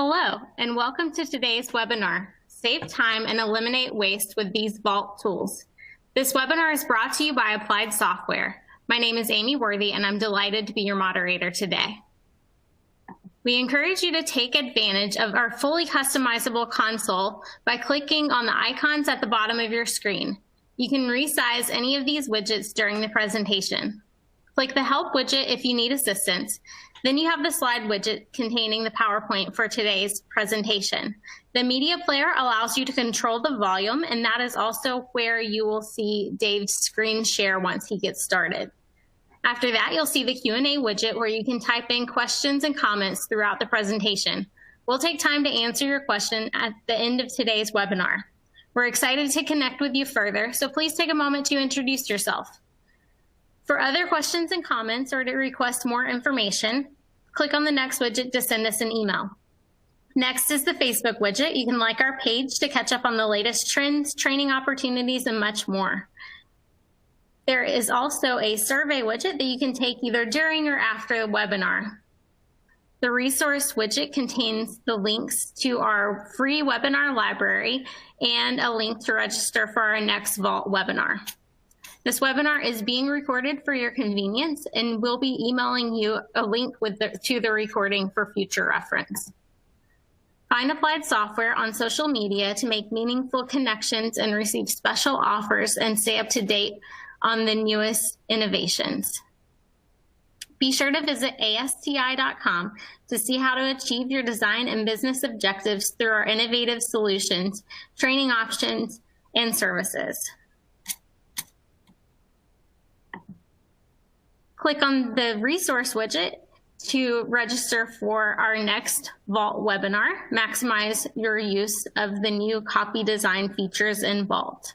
Hello, and welcome to today's webinar, Save Time and Eliminate Waste with these Vault Tools. This webinar is brought to you by Applied Software. My name is Amy Worthy, and I'm delighted to be your moderator today. We encourage you to take advantage of our fully customizable console by clicking on the icons at the bottom of your screen. You can resize any of these widgets during the presentation. Click the Help widget if you need assistance. Then you have the slide widget containing the PowerPoint for today's presentation. The media player allows you to control the volume, and that is also where you will see Dave's screen share once he gets started. After that, you'll see the Q&A widget where you can type in questions and comments throughout the presentation. We'll take time to answer your question at the end of today's webinar. We're excited to connect with you further, so please take a moment to introduce yourself. For other questions and comments or to request more information, click on the next widget to send us an email. Next is the Facebook widget. You can like our page to catch up on the latest trends, training opportunities, and much more. There is also a survey widget that you can take either during or after the webinar. The resource widget contains the links to our free webinar library and a link to register for our next Vault webinar. This webinar is being recorded for your convenience, and we'll be emailing you a link to the recording for future reference. Find Applied Software on social media to make meaningful connections and receive special offers and stay up to date on the newest innovations. Be sure to visit ASTI.com to see how to achieve your design and business objectives through our innovative solutions, training options, and services. Click on the resource widget to register for our next Vault webinar. Maximize your use of the new copy design features in Vault.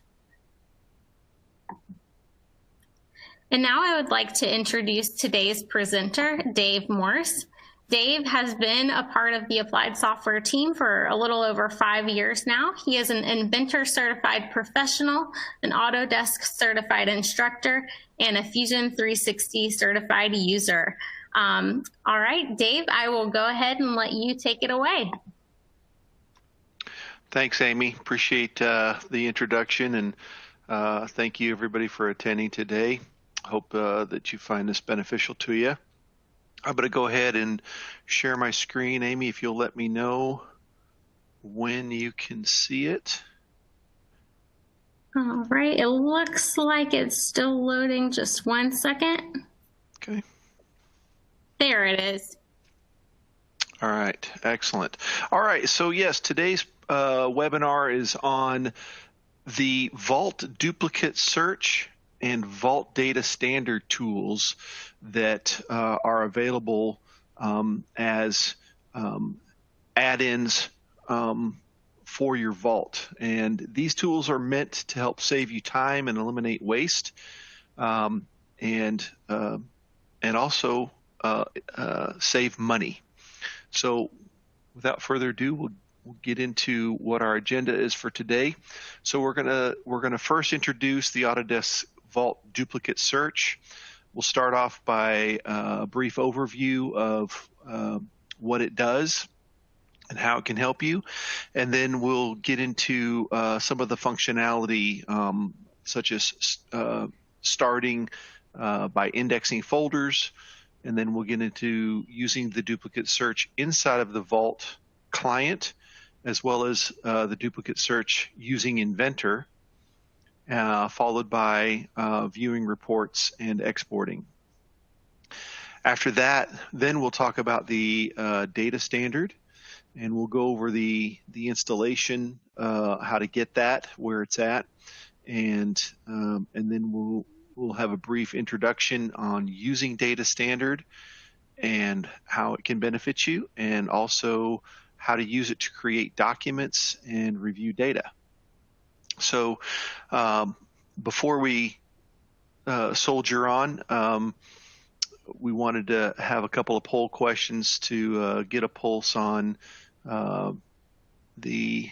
And now I would like to introduce today's presenter, Dave Morse. Dave has been a part of the Applied Software team for a little over 5 years now. He is an Inventor certified professional, an Autodesk certified instructor, and a Fusion 360 certified user. All right, Dave, I will go ahead and let you take it away. Thanks, Amy. Appreciate the introduction, and thank you everybody for attending today. Hope that you find this beneficial to you. I'm going to go ahead and share my screen. Amy, if you'll let me know when you can see it. All right, it looks like it's still loading. Just 1 second. Okay. There it is. All right, excellent. All right, so yes, today's webinar is on the Vault duplicate search and Vault data standard tools that are available as add-ins for your Vault. And these tools are meant to help save you time and eliminate waste, and also save money. So without further ado, we'll get into what our agenda is for today. So we're gonna first introduce the Autodesk Vault duplicate search. We'll start off by a brief overview of what it does and how it can help you, and then we'll get into some of the functionality, such as starting by indexing folders, and then we'll get into using the duplicate search inside of the Vault client, as well as the duplicate search using Inventor, followed by viewing reports and exporting. After that, then we'll talk about the data standard, and we'll go over the installation, how to get that, where it's at, and then we'll have a brief introduction on using data standard and how it can benefit you, and also how to use it to create documents and review data. So before we soldier on, we wanted to have a couple of poll questions to get a pulse on the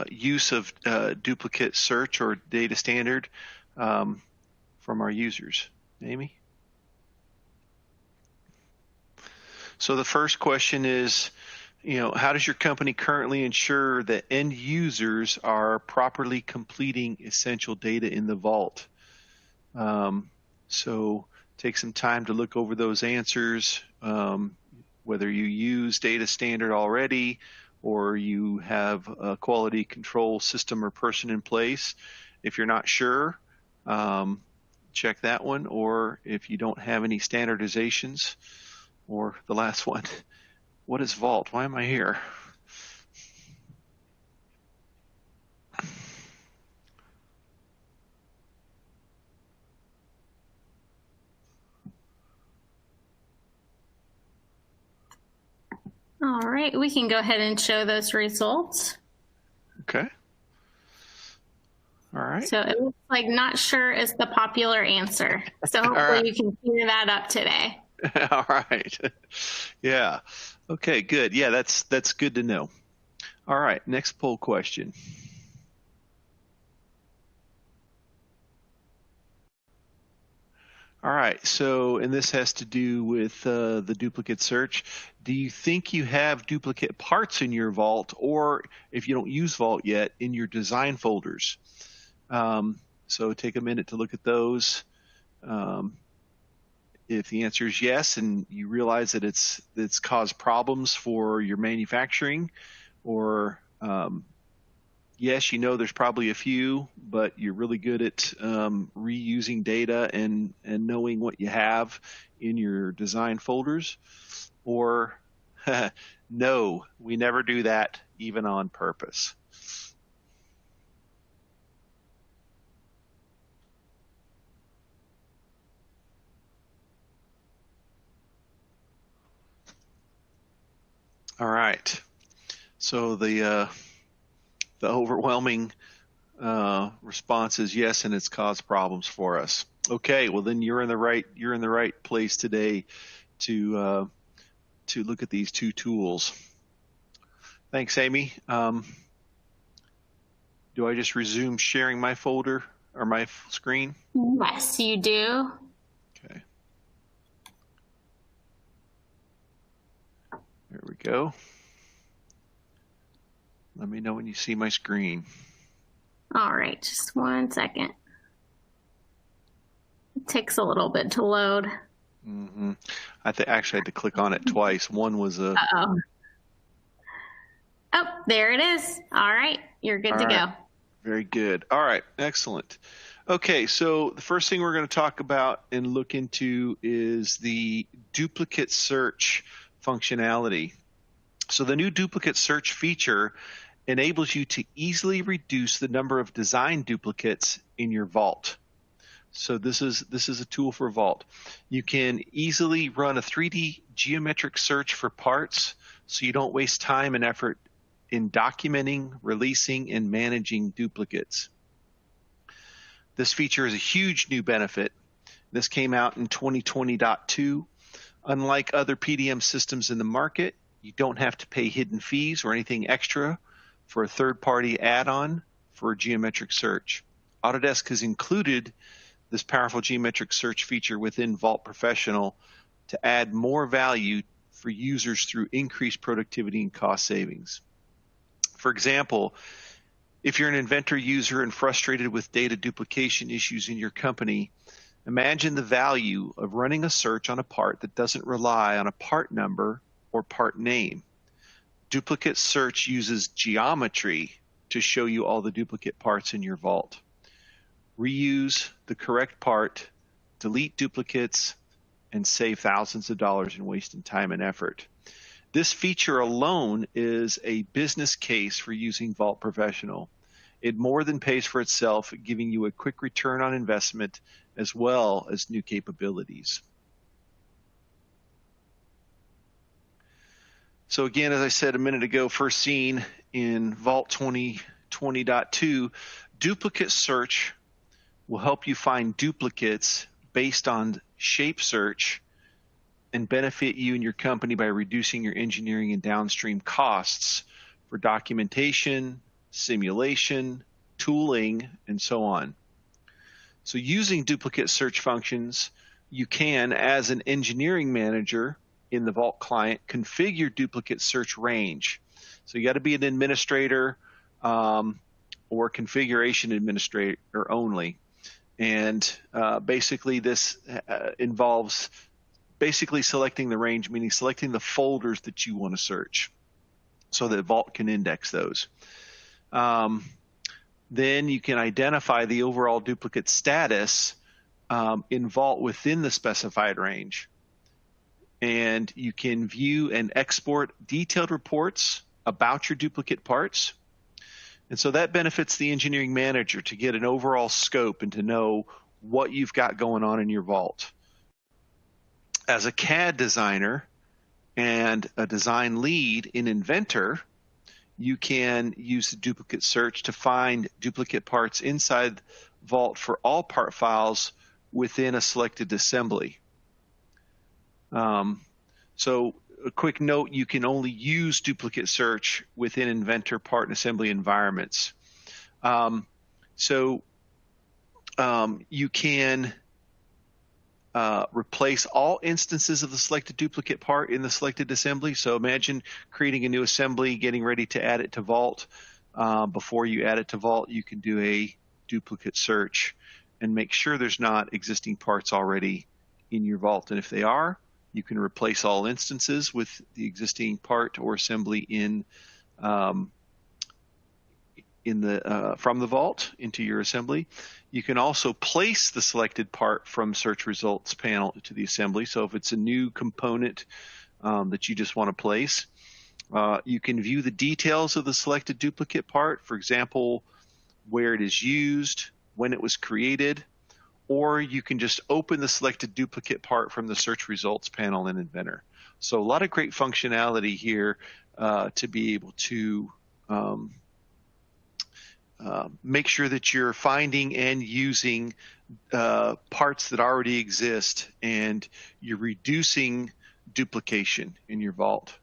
use of duplicate search or data standard from our users. Amy? So the first question is, How does your company currently ensure that end users are properly completing essential data in the vault? So take some time to look over those answers, whether you use data standard already or you have a quality control system or person in place. If you're not sure, check that one, or if you don't have any standardizations, or the last one, what is Vault? Why am I here? All right, we can go ahead and show those results. Okay. All right. So it looks like not sure is the popular answer. So hopefully you can clear that up today. All right. Yeah. Okay, good. Yeah, that's good to know. All right, next poll question. All right, so, and this has to do with the duplicate search. Do you think you have duplicate parts in your Vault, or if you don't use Vault yet, in your design folders? So take a minute to look at those. If the answer is yes, and you realize that it's caused problems for your manufacturing, or yes, there's probably a few, but you're really good at reusing data and knowing what you have in your design folders, or no, we never do that, even on purpose. All right, so the overwhelming response is yes, and it's caused problems for us. Okay, well then you're in the right place today to look at these two tools. Thanks, Amy. Do I just resume sharing my folder or my screen? Yes, you do. Okay. There we go. Let me know when you see my screen. All right, just 1 second. It takes a little bit to load. Mm-hmm. I actually had to click on it twice. One was a... Uh-oh. Oh, there it is. All right, you're good to go. Very good. All right, excellent. Okay, so the first thing we're going to talk about and look into is the duplicate search functionality. So the new duplicate search feature enables you to easily reduce the number of design duplicates in your Vault. So this is a tool for Vault. You can easily run a 3D geometric search for parts, so you don't waste time and effort in documenting, releasing, and managing duplicates. This feature is a huge new benefit. This came out in 2020.2. Unlike other PDM systems in the market, you don't have to pay hidden fees or anything extra for a third-party add-on for a geometric search. Autodesk has included this powerful geometric search feature within Vault Professional to add more value for users through increased productivity and cost savings. For example, if you're an Inventor user and frustrated with data duplication issues in your company, imagine the value of running a search on a part that doesn't rely on a part number or part name. Duplicate search uses geometry to show you all the duplicate parts in your Vault. Reuse the correct part, delete duplicates, and save thousands of dollars in wasted time and effort. This feature alone is a business case for using Vault Professional. It more than pays for itself, giving you a quick return on investment as well as new capabilities. So again, as I said a minute ago, first seen in Vault 2020.2, duplicate search will help you find duplicates based on shape search and benefit you and your company by reducing your engineering and downstream costs for documentation, simulation, tooling, and so on. So using duplicate search functions, you can, as an engineering manager, in the Vault client, configure duplicate search range. So you got to be an administrator or configuration administrator only. And basically this involves basically selecting the range, meaning selecting the folders that you want to search so that Vault can index those. Then you can identify the overall duplicate status in Vault within the specified range. And you can view and export detailed reports about your duplicate parts. And so that benefits the engineering manager to get an overall scope and to know what you've got going on in your Vault. As a CAD designer and a design lead in Inventor, you can use the duplicate search to find duplicate parts inside Vault for all part files within a selected assembly. So a quick note, you can only use duplicate search within Inventor part and assembly environments. You can replace all instances of the selected duplicate part in the selected assembly. So imagine creating a new assembly, getting ready to add it to Vault. Before you add it to Vault, you can do a duplicate search and make sure there's not existing parts already in your Vault. And if they are, you can replace all instances with the existing part or assembly from the Vault into your assembly. You can also place the selected part from search results panel to the assembly. So if it's a new component that you just want to place, you can view the details of the selected duplicate part. For example, where it is used, when it was created, or you can just open the selected duplicate part from the search results panel in Inventor. So a lot of great functionality here to be able to make sure that you're finding and using parts that already exist, and you're reducing duplication in your Vault.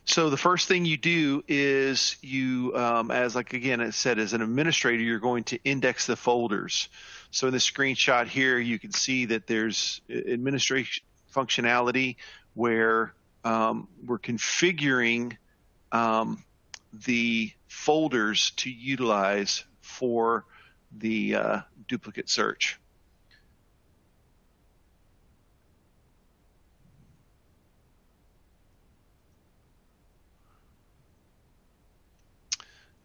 So the first thing you do is you, again, it said, as an administrator, you're going to index the folders. So in the screenshot here, you can see that there's administration functionality where we're configuring the folders to utilize for the duplicate search.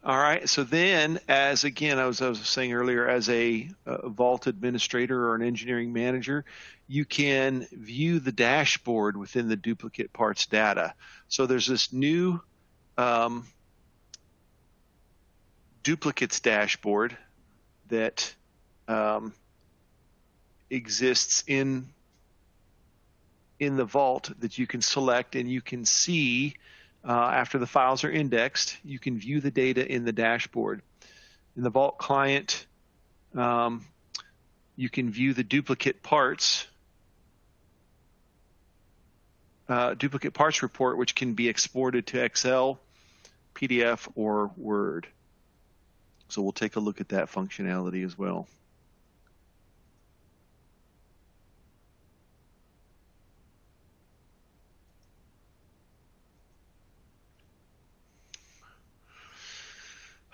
All right, so then, as again, I was saying earlier, as a Vault administrator or an engineering manager, you can view the dashboard within the duplicate parts data. So there's this new duplicates dashboard that exists in the Vault that you can select, and you can see after the files are indexed, you can view the data in the dashboard. In the Vault client, you can view the duplicate parts report, which can be exported to Excel, PDF, or Word. So we'll take a look at that functionality as well.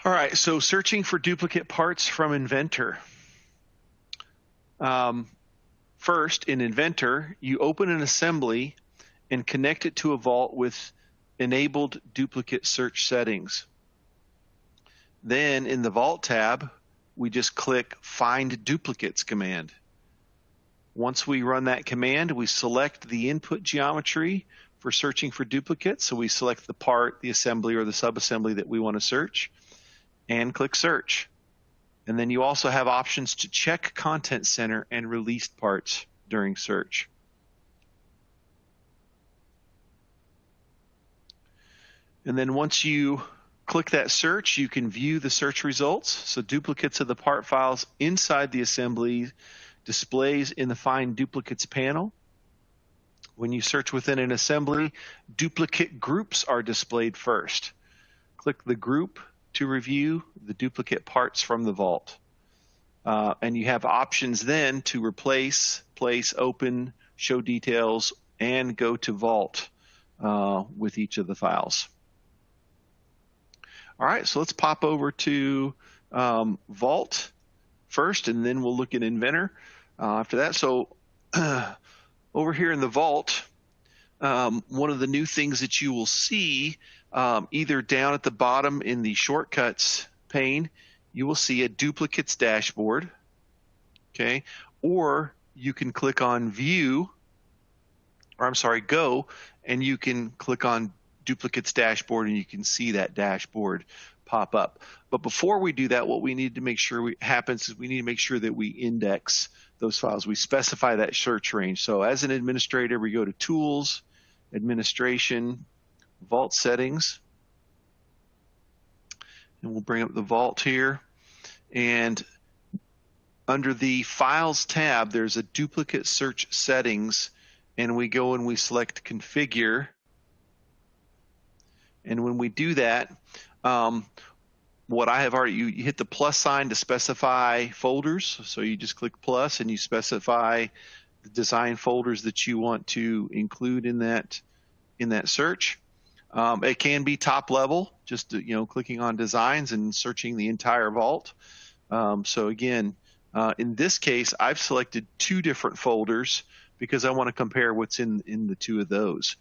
All right, so searching for duplicate parts from Inventor. First, in Inventor, you open an assembly and connect it to a Vault with enabled duplicate search settings. Then in the Vault tab, we just click Find Duplicates command. Once we run that command, we select the input geometry for searching for duplicates. So we select the part, the assembly, or the subassembly that we want to search, and click Search. And then you also have options to check Content Center and released parts during search. And then once you click that search, you can view the search results. So duplicates of the part files inside the assembly displays in the Find Duplicates panel. When you search within an assembly, duplicate groups are displayed first. Click the group to review the duplicate parts from the Vault. And you have options then to replace, place, open, show details, and go to Vault with each of the files. All right, so let's pop over to Vault first, and then we'll look at Inventor after that. So over here in the Vault, one of the new things that you will see either down at the bottom in the Shortcuts pane, you will see a Duplicates dashboard, okay? Or you can click on View, or I'm sorry, Go, and you can click on Duplicates dashboard and you can see that dashboard pop up. But before we do that, what we need to make sure happens is we need to make sure that we index those files. We specify that search range. So as an administrator, we go to Tools, Administration, Vault Settings, and we'll bring up the Vault here. And under the Files tab, there's a Duplicate Search Settings, and we go and we select Configure. And when we do that, what I have already, you hit the plus sign to specify folders. So you just click plus and you specify the design folders that you want to include in that search. It can be top level, just clicking on designs and searching the entire vault. So again, in this case, I've selected 2 different folders because I want to compare what's in the 2 of those.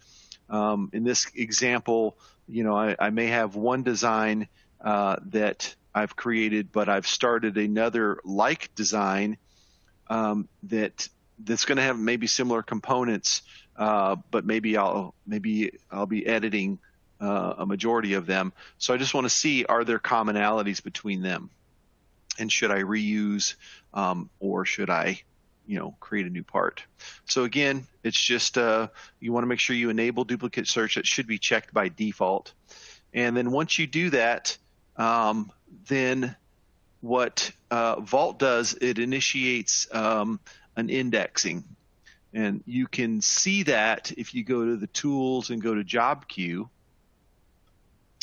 In this example, I may have one design that I've created, but I've started another like design that's going to have maybe similar components, but maybe I'll be editing a majority of them. So I just want to see, are there commonalities between them, and should I reuse or should I create a new part? So again, it's just you want to make sure you enable duplicate search. That should be checked by default. And then once you do that, then what Vault does, it initiates an indexing. And you can see that if you go to the Tools and go to Job Queue,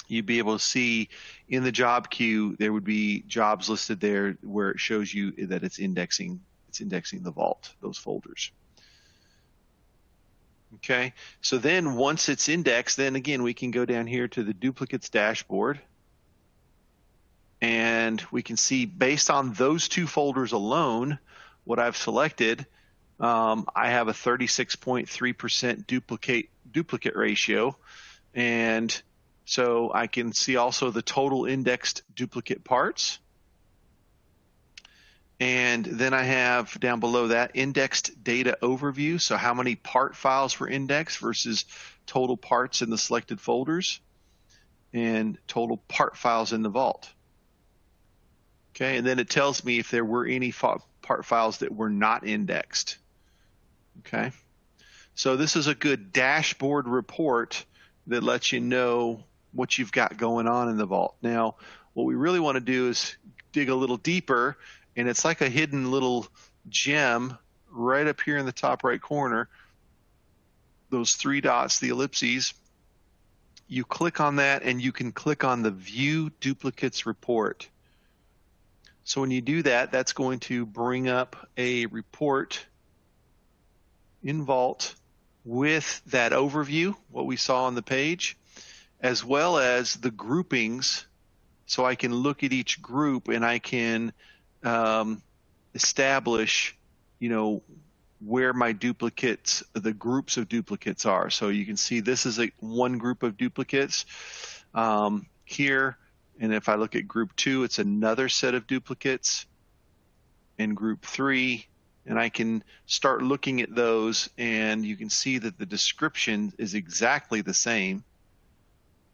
you'd be able to see in the job queue there would be jobs listed there where it shows you that it's indexing the Vault, those folders. Okay, so then once it's indexed, then again we can go down here to the Duplicates dashboard, and we can see based on those 2 folders alone what I've selected. I have a 36.3% duplicate ratio, and so I can see also the total indexed duplicate parts. And then I have down below that indexed data overview. So how many part files were indexed versus total parts in the selected folders, and total part files in the Vault. Okay, and then it tells me if there were any part files that were not indexed. Okay, so this is a good dashboard report that lets you know what you've got going on in the Vault. Now, what we really want to do is dig a little deeper, and it's like a hidden little gem right up here in the top right corner. Those 3 dots, the ellipses, you click on that and you can click on the View Duplicates Report. So when you do that, that's going to bring up a report in Vault with that overview, what we saw on the page, as well as the groupings. So I can look at each group and I can establish, where my duplicates, the groups of duplicates are. So you can see this is one group of duplicates here. And if I look at group 2, it's another set of duplicates. And group 3, and I can start looking at those, and you can see that the description is exactly the same.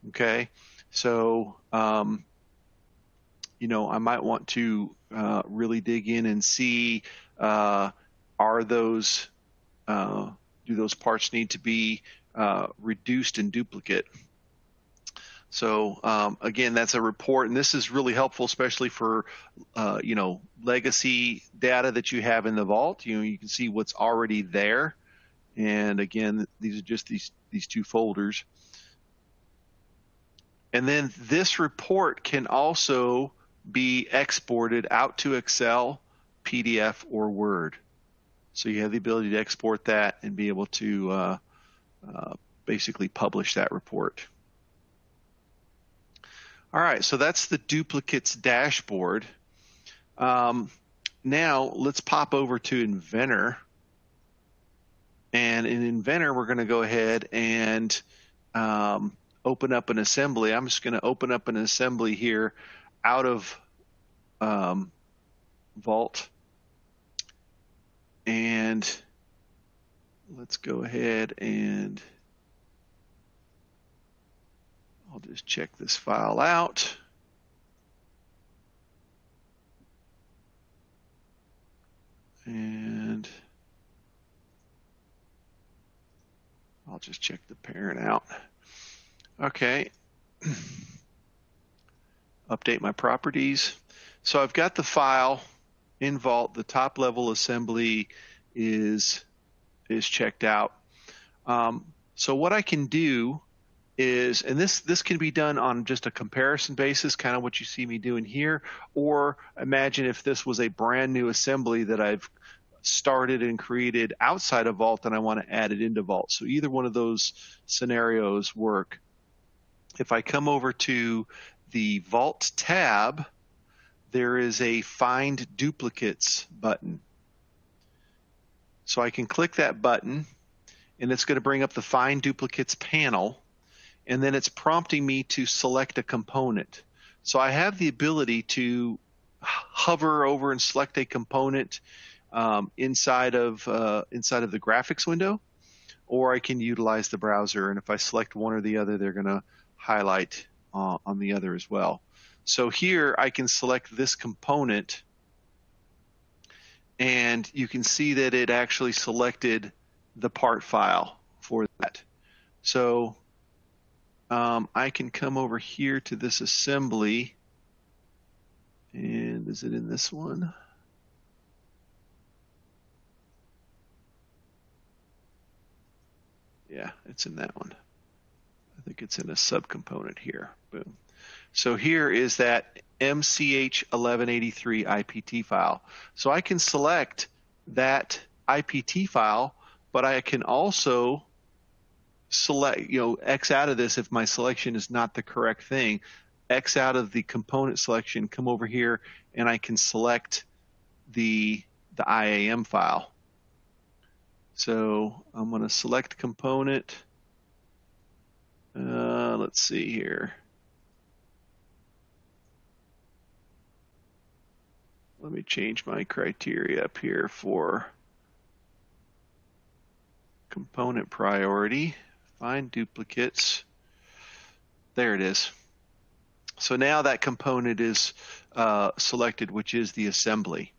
Okay, so I might want to really dig in and see, are those do those parts need to be reduced in duplicate? So again, that's a report, and this is really helpful, especially for legacy data that you have in the Vault. You can see what's already there, and again, these are just these 2 folders. And then this report can also be exported out to Excel PDF, or Word. So you have the ability to export that and be able to basically publish that report. All right, so that's the duplicates dashboard. Now let's pop over to Inventor. And in Inventor, we're going to go ahead and open up an assembly. I'm just going to open up an assembly here out of Vault. And let's go ahead and I'll just check this file out. And I'll just check the parent out. Okay. Update my properties. So I've got the file in Vault. The top level assembly is checked out. So what I can do is, and this can be done on just a comparison basis, kind of what you see me doing here, or imagine if this was a brand new assembly that I've started and created outside of Vault and I want to add it into Vault. So either one of those scenarios work. If I come over to the Vault tab, there is a Find Duplicates button. So I can click that button and it's going to bring up the Find Duplicates panel, and then it's prompting me to select a component. So I have the ability to hover over and select a component inside of the graphics window, or I can utilize the browser, and if I select one or the other, they're going to highlight on the other as well. So here I can select this component, and you can see that it actually selected the part file for that. So I can come over here to this assembly, and is it in this one? Yeah, it's in that one. I think it's in a subcomponent here. Boom. So here is that MCH1183 IPT file. So I can select that IPT file, but I can also select, X out of this if my selection is not the correct thing. X out of the component selection, come over here, and I can select the IAM file. So I'm going to select component. Let's see here. Let me change my criteria up here for component priority. Find duplicates. There it is. So now that component is selected, which is the assembly.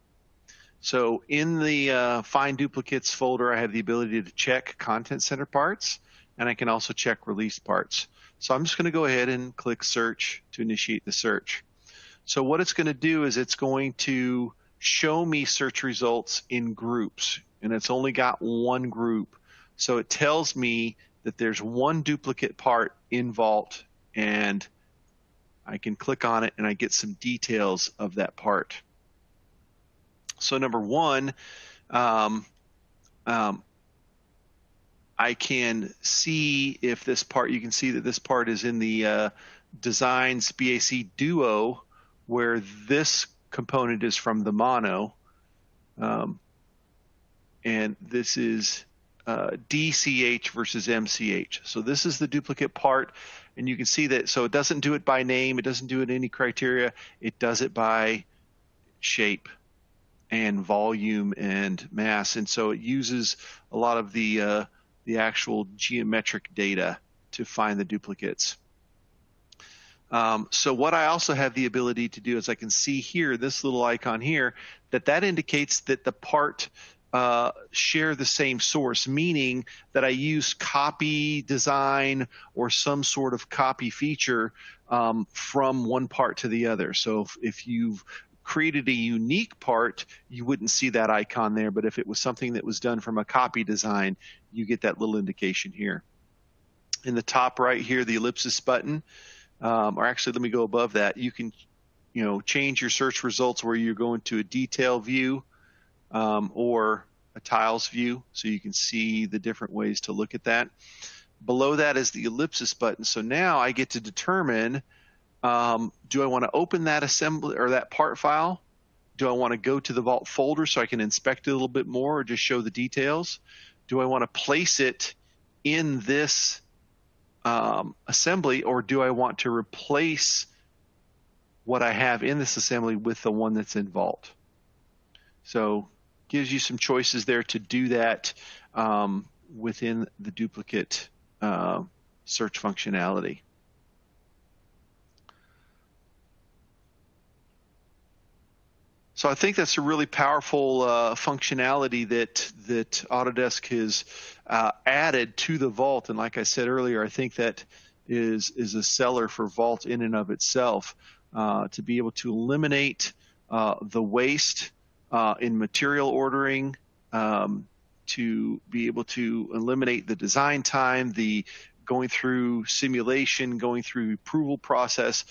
So in the Find Duplicates folder, I have the ability to check Content Center parts, and I can also check release parts. So I'm just going to go ahead and click Search to initiate the search. So what it's going to do is it's going to show me search results in groups, and it's only got one group. So it tells me that there's one duplicate part in Vault, and I can click on it and I get some details of that part. So number one, I can see if this part, you can see that this part is in the Designs BAC Duo, where this component is from the mono, and this is DCH versus MCH. So this is the duplicate part, and you can see that, so it doesn't do it by name, it doesn't do it any criteria, it does it by shape and volume and mass, and so it uses a lot of the actual geometric data to find the duplicates. So what I also have the ability to do is I can see here, this little icon here, that indicates that the part share the same source, meaning that I use copy design or some sort of copy feature from one part to the other. So if you've created a unique part, you wouldn't see that icon there, but if it was something that was done from a copy design, you get that little indication here. In the top right here, the ellipsis button, or actually let me go above that, you can change your search results where you're going to a detail view or a tiles view, so you can see the different ways to look at that. Below that is the ellipsis button. So now I get to determine, do I want to open that assembly or that part file? Do I want to go to the Vault folder so I can inspect it a little bit more or just show the details? Do I want to place it in this assembly, or do I want to replace what I have in this assembly with the one that's in Vault? So gives you some choices there to do that within the duplicate search functionality. So I think that's a really powerful functionality that Autodesk has added to the Vault. And like I said earlier, I think that is a seller for Vault in and of itself, to be able to eliminate the waste in material ordering, to be able to eliminate the design time, the going through simulation, going through approval process.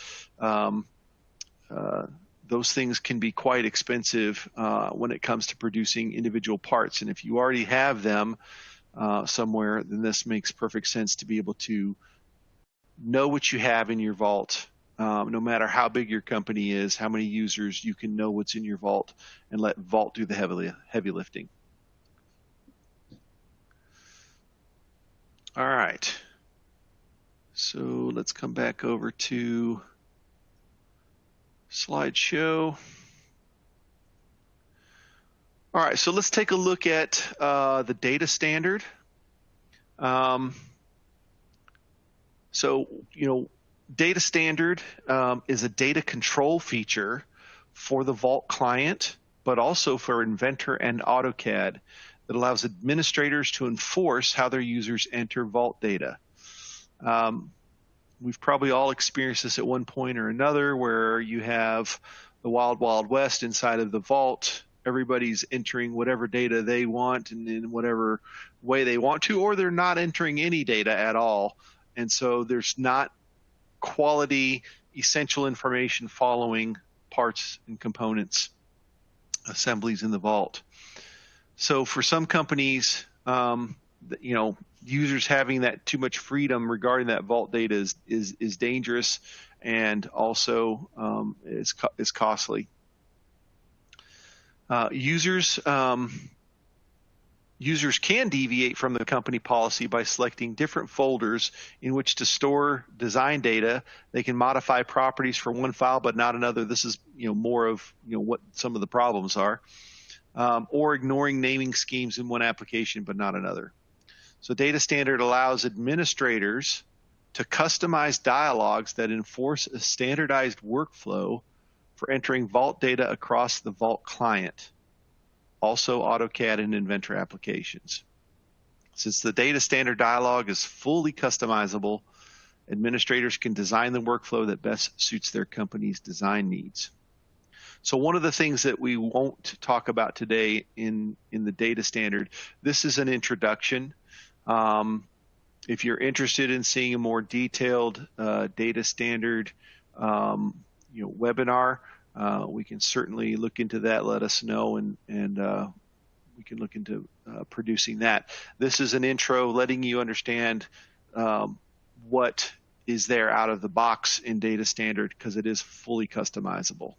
Those things can be quite expensive when it comes to producing individual parts. And if you already have them somewhere, then this makes perfect sense to be able to know what you have in your Vault. No matter how big your company is, how many users, you can know what's in your Vault and let Vault do the heavy lifting. All right. So let's come back over to slideshow. All right, so let's take a look at the data standard. So, data standard is a data control feature for the Vault client, but also for Inventor and AutoCAD that allows administrators to enforce how their users enter Vault data. We've probably all experienced this at one point or another, where you have the wild, wild west inside of the Vault. Everybody's entering whatever data they want and in whatever way they want to, or they're not entering any data at all. And so there's not quality, essential information following parts and components, assemblies in the Vault. So for some companies, users having that too much freedom regarding that Vault data is dangerous, and also is costly. Users can deviate from the company policy by selecting different folders in which to store design data. They can modify properties for one file but not another. This is more of what some of the problems are, or ignoring naming schemes in one application but not another. So data standard allows administrators to customize dialogues that enforce a standardized workflow for entering Vault data across the Vault client, also AutoCAD and Inventor applications. Since the data standard dialog is fully customizable, administrators can design the workflow that best suits their company's design needs. So one of the things that we won't talk about today in the data standard, this is an introduction. If you're interested in seeing a more detailed data standard webinar, we can certainly look into that. Let us know, and we can look into producing that. This is an intro letting you understand what is there out of the box in data standard, because it is fully customizable.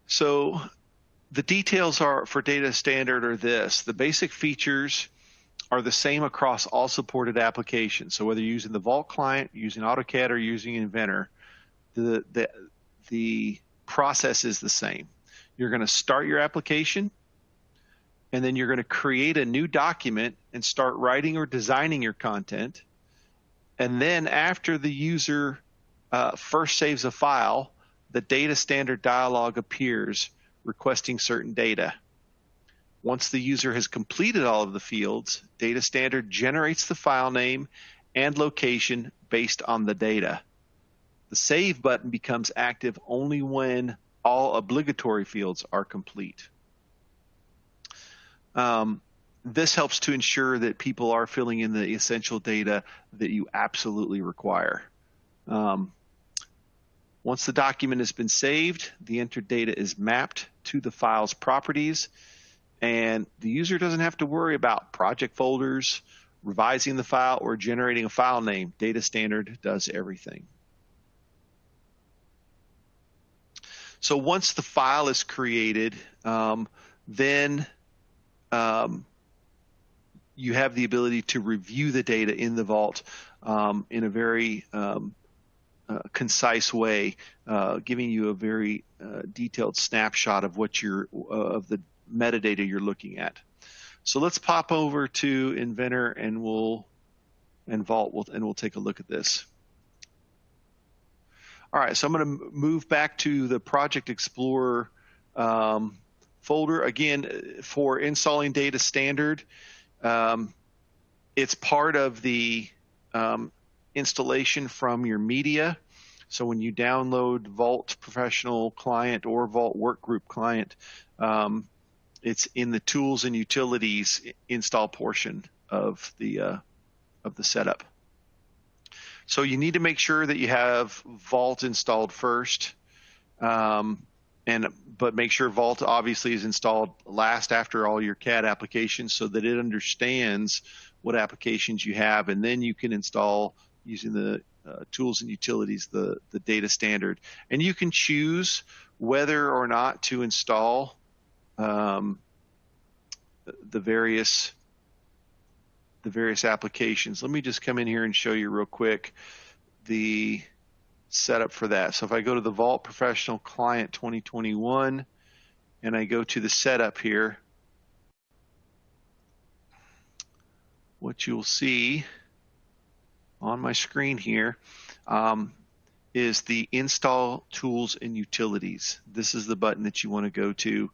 So the details for data standard are this. The basic features are the same across all supported applications. So whether you're using the Vault client, using AutoCAD, or using Inventor, the process is the same. You're going to start your application, and then you're going to create a new document and start writing or designing your content. And then after the user first saves a file, the data standard dialog appears requesting certain data. Once the user has completed all of the fields, data standard generates the file name and location based on the data. The save button becomes active only when all obligatory fields are complete. this helps to ensure that people are filling in the essential data that you absolutely require. Once the document has been saved, the entered data is mapped to the file's properties, and the user doesn't have to worry about project folders, revising the file, or generating a file name. Data Standard does everything. So once the file is created, then you have the ability to review the data in the Vault in a very concise way, giving you a very detailed snapshot of what of the metadata you're looking at. So let's pop over to Inventor and Vault, and we'll take a look at this. All right, so I'm going to move back to the Project Explorer folder. Again, for installing Data Standard, it's part of the installation from your media. So when you download Vault Professional Client or Vault Workgroup Client, it's in the Tools and Utilities install portion of the setup. So you need to make sure that you have Vault installed first, but make sure Vault obviously is installed last after all your CAD applications so that it understands what applications you have, and then you can install using the Tools and Utilities the Data Standard. And you can choose whether or not to install the various applications. Let me just come in here and show you real quick the setup for that. So if I go to the Vault Professional Client 2021 and I go to the setup here, what you'll see on my screen here is the Install Tools and Utilities. This is the button that you want to go to,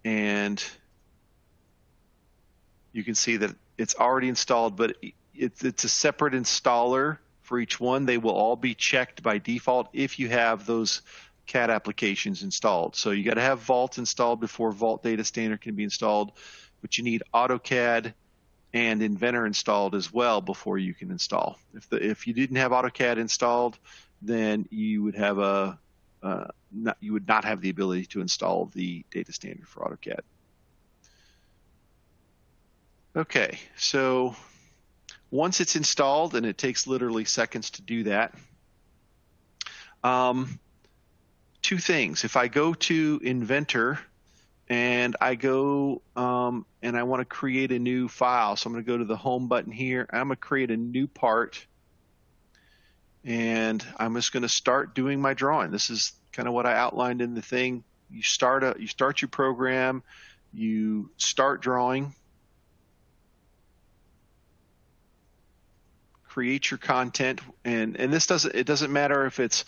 and you can see that it's already installed, but it's a separate installer for each one. They will all be checked by default if you have those CAD applications installed. So you got to have Vault installed before Vault Data Standard can be installed, but you need AutoCAD and Inventor installed as well before you can install. If you didn't have AutoCAD installed, then you would have you would not have the ability to install the Data Standard for AutoCAD. Okay, so once it's installed, and it takes literally seconds to do that, two things. If I go to Inventor and I go and I want to create a new file, so I'm going to go to the Home button here. I'm going to create a new part, and I'm just going to start doing my drawing. This is kind of what I outlined in the thing. You start your program, you start drawing, create your content, and it doesn't matter if it's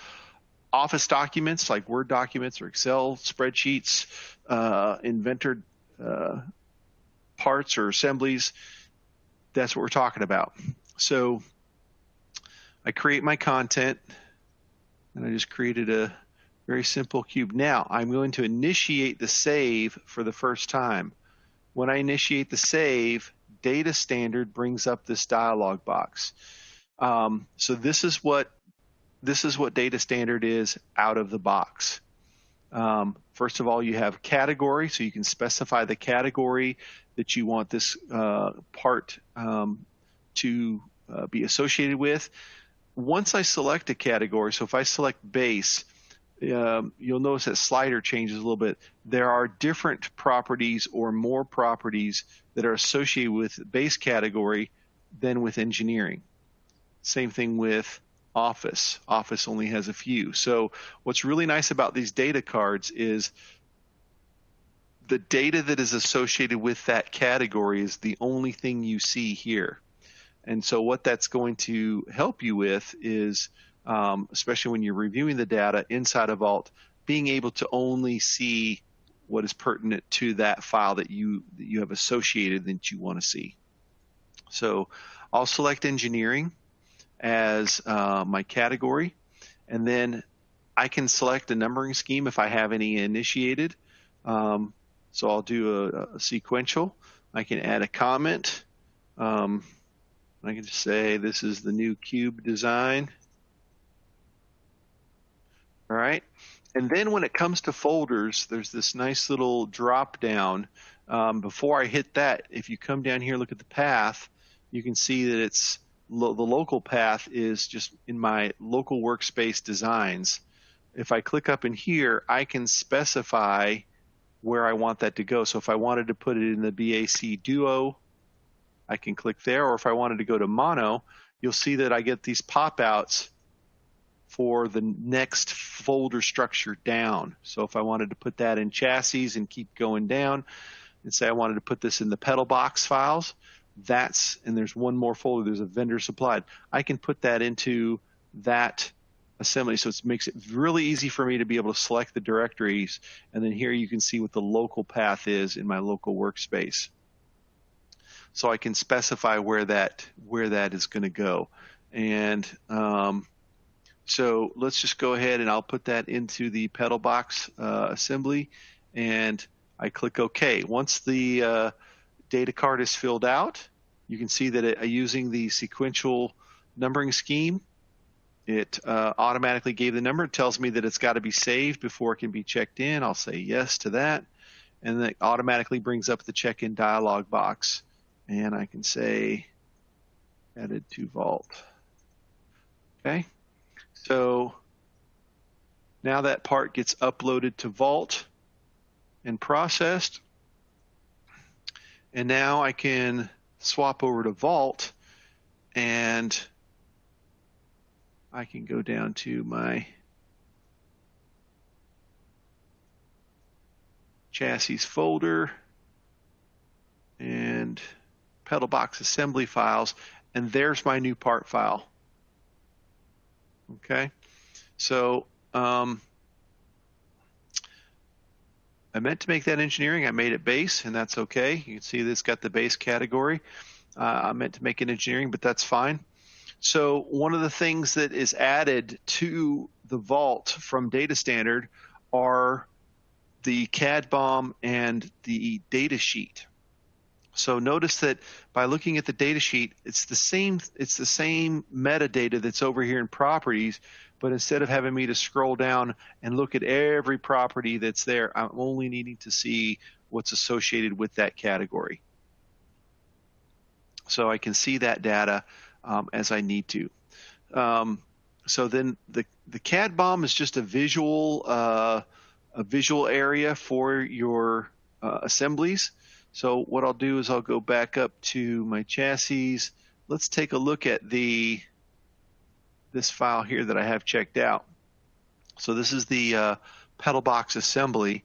Office documents like Word documents or Excel spreadsheets, Inventor parts or assemblies. That's what we're talking about. So I create my content, and I just created a very simple cube. Now I'm going to initiate the save for the first time. When I initiate the save, Data Standard brings up this dialog box. So this is what Data Standard is out of the box. First of all, you have category, so you can specify the category that you want this part to be associated with. Once I select a category, so if I select base, you'll notice that slider changes a little bit. There are different properties or more properties that are associated with base category than with engineering. Same thing with Office. Office only has a few. So what's really nice about these data cards is the data that is associated with that category is the only thing you see here. And so what that's going to help you with is, especially when you're reviewing the data inside of Vault, being able to only see what is pertinent to that file that you have associated that you want to see. So I'll select engineering as my category, and then I can select a numbering scheme if I have any initiated. So I'll do a sequential. I can add a comment. I can just say this is the new cube design. All right. And then when it comes to folders, there's this nice little drop down. Before I hit that, if you come down here, look at the path, you can see that it's the local path is just in my local workspace designs. If I click up in here, I can specify where I want that to go. So if I wanted to put it in the BAC Duo, I can click there. Or if I wanted to go to Mono, you'll see that I get these pop-outs for the next folder structure down. So if I wanted to put that in chassis and keep going down, and say I wanted to put this in the pedal box files, and there's one more folder, there's a vendor supplied. I can put that into that assembly. So it makes it really easy for me to be able to select the directories. And then here you can see what the local path is in my local workspace. So I can specify where that is going to go. And so let's just go ahead and I'll put that into the pedal box assembly, and I click OK. Once the data card is filled out, you can see that using the sequential numbering scheme, it automatically gave the number. It tells me that it's got to be saved before it can be checked in. I'll say yes to that, and then it automatically brings up the check-in dialog box. And I can say added to Vault. Okay, so now that part gets uploaded to Vault and processed. And now I can swap over to Vault, and I can go down to my chassis folder and pedal box assembly files, and there's my new part file. Okay, so I meant to make that engineering. I made it base, and that's okay. You can see this got the base category. I meant to make it engineering, but that's fine. So one of the things that is added to the Vault from Data Standard are the CAD BOM and the data sheet. So notice that by looking at the data sheet, it's the same metadata that's over here in properties, but instead of having me to scroll down and look at every property that's there, I'm only needing to see what's associated with that category. So I can see that data as I need to. So then the CAD BOM is just a visual area for your assemblies. So what I'll do is I'll go back up to my chassis. Let's take a look at this file here that I have checked out. So this is the pedal box assembly.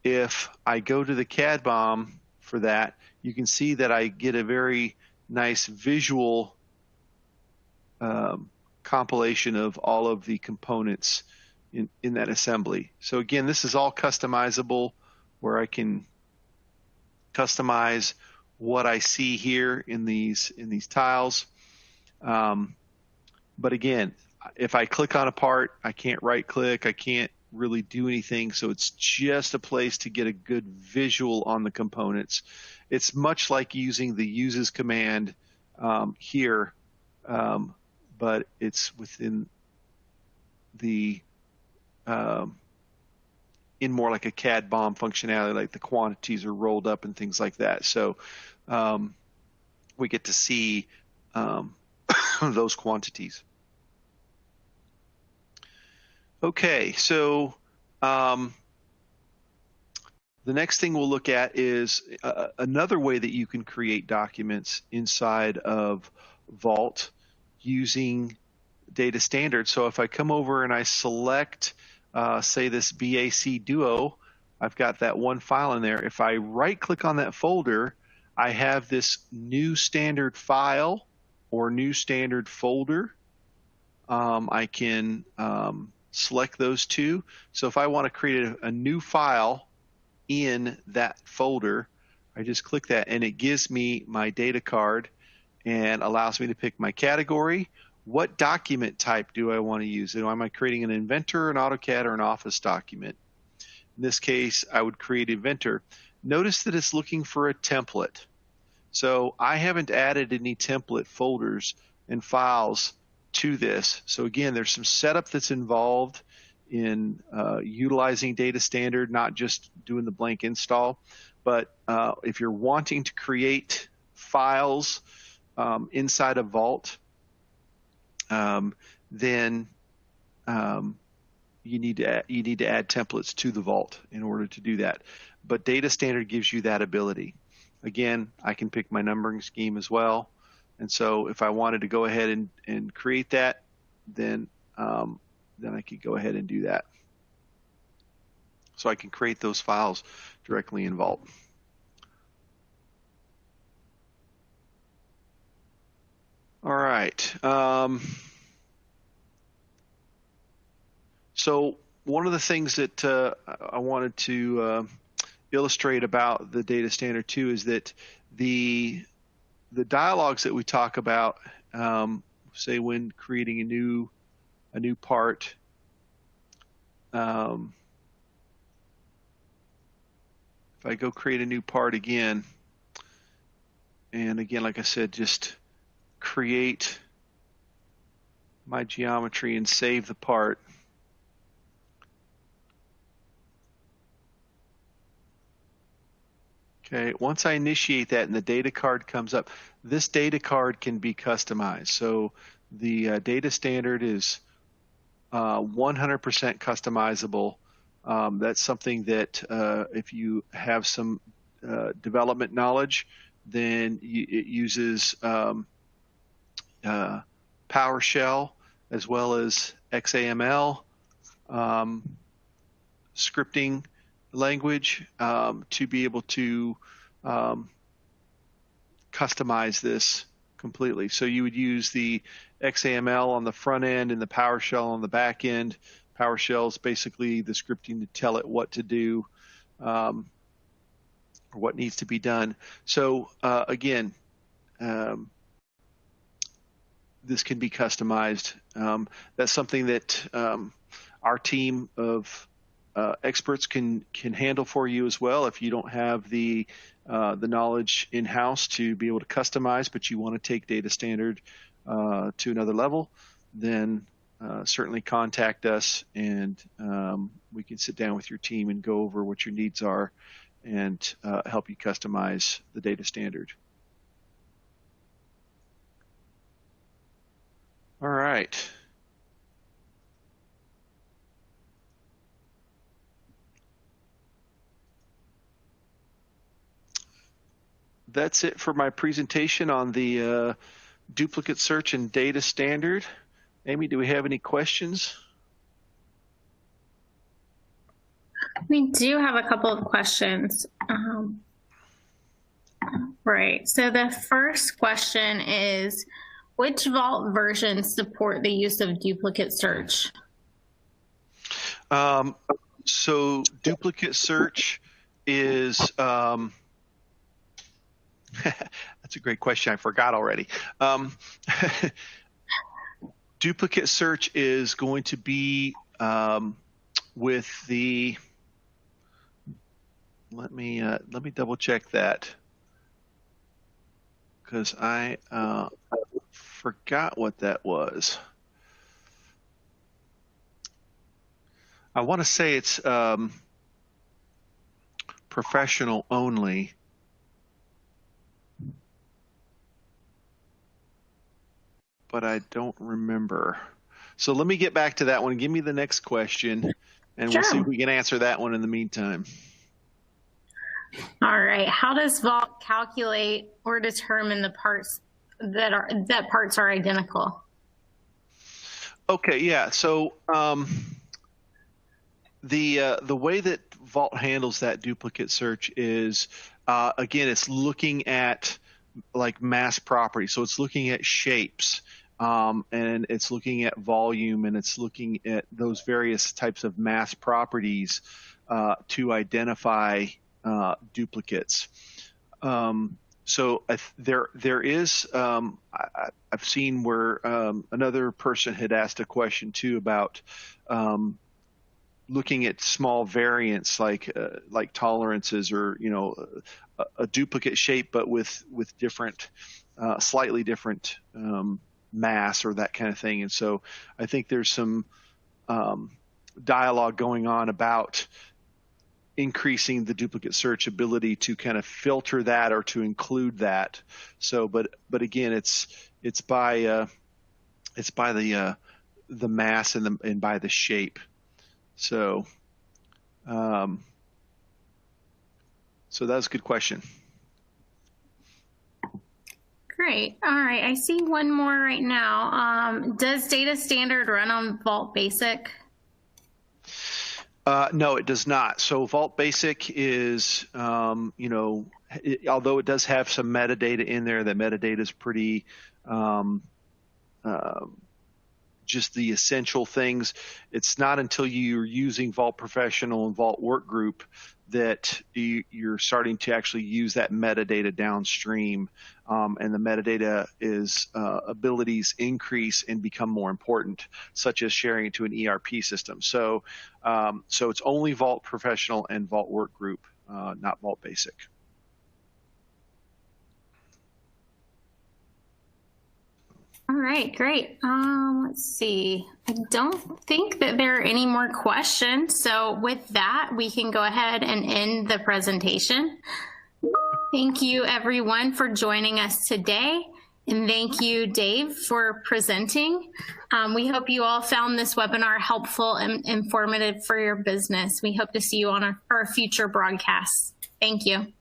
If I go to the CAD BOM for that, you can see that I get a very nice visual compilation of all of the components in that assembly. So again, this is all customizable, where I can customize what I see here in these tiles. But again, if I click on a part, I can't right click, I can't really do anything, so it's just a place to get a good visual on the components. It's much like using the uses command here, but it's within the in more like a CAD BOM functionality, like the quantities are rolled up and things like that. So we get to see those quantities. Okay, so the next thing we'll look at is another way that you can create documents inside of Vault using Data Standard. So if I come over and I select say this BAC Duo, I've got that one file in there. If I right click on that folder, I have this new standard file or new standard folder. I can select those two. So if I want to create a new file in that folder, I just click that and it gives me my data card and allows me to pick my category. What document type do I want to use? Am I creating an Inventor, an AutoCAD, or an Office document? In this case, I would create Inventor. Notice that it's looking for a template. So I haven't added any template folders and files to this. So again, there's some setup that's involved in utilizing data standard, not just doing the blank install. But if you're wanting to create files inside of Vault, then you need to add templates to the Vault in order to do that. But data standard gives you that ability. Again, I can pick my numbering scheme as well. And so if I wanted to go ahead and create that, then I could go ahead and do that. So I can create those files directly in Vault. All right. So one of the things that I wanted to illustrate about the data standard too is that the dialogues that we talk about, say when creating a new part, if I go create a new part again, and again, like I said, just create my geometry and save the part. Okay, once I initiate that and the data card comes up, this data card can be customized. So the data standard is 100% customizable. That's something that if you have some development knowledge, then it uses PowerShell as well as XAML scripting language to be able to customize this completely. So you would use the XAML on the front end and the PowerShell on the back end. PowerShell is basically the scripting to tell it what to do or what needs to be done. So again, this can be customized. That's something that our team of experts can handle for you as well. If you don't have the knowledge in-house to be able to customize, but you want to take data standard to another level, then certainly contact us, and we can sit down with your team and go over what your needs are and help you customize the data standard. All right. That's it for my presentation on the duplicate search and data standard. Amy, do we have any questions? We do have a couple of questions. Right. So the first question is, which Vault versions support the use of duplicate search? So duplicate search is that's a great question. I forgot already. Duplicate search is going to be with the. Let me double check that, because I forgot what that was. I want to say it's professional only. But I don't remember. So let me get back to that one. Give me the next question, and Sure. We'll see if we can answer that one in the meantime. All right. How does Vault calculate or determine the parts that parts are identical? Okay, yeah. So the way that Vault handles that duplicate search is, again, it's looking at like mass property. So it's looking at shapes, and it's looking at volume, and it's looking at those various types of mass properties to identify duplicates. So there is, I've seen where another person had asked a question too about looking at small variants like tolerances, or a duplicate shape but with different, slightly different mass or that kind of thing. And so I think there's some dialogue going on about increasing the duplicate search ability to kind of filter that or to include that. So, but again, it's by the mass and by the shape. So, so that's a good question. Great. All right. I see one more right now. Does data standard run on Vault Basic? No, it does not. So Vault Basic is, although it does have some metadata in there, that metadata is pretty, just the essential things. It's not until you're using Vault Professional and Vault Workgroup that you're starting to actually use that metadata downstream, and the metadata is abilities increase and become more important, such as sharing it to an ERP system. So, so it's only Vault Professional and Vault Workgroup, not Vault Basic. All right, great. Let's see. I don't think that there are any more questions. So with that, we can go ahead and end the presentation. Thank you, everyone, for joining us today. And thank you, Dave, for presenting. We hope you all found this webinar helpful and informative for your business. We hope to see you on our future broadcasts. Thank you.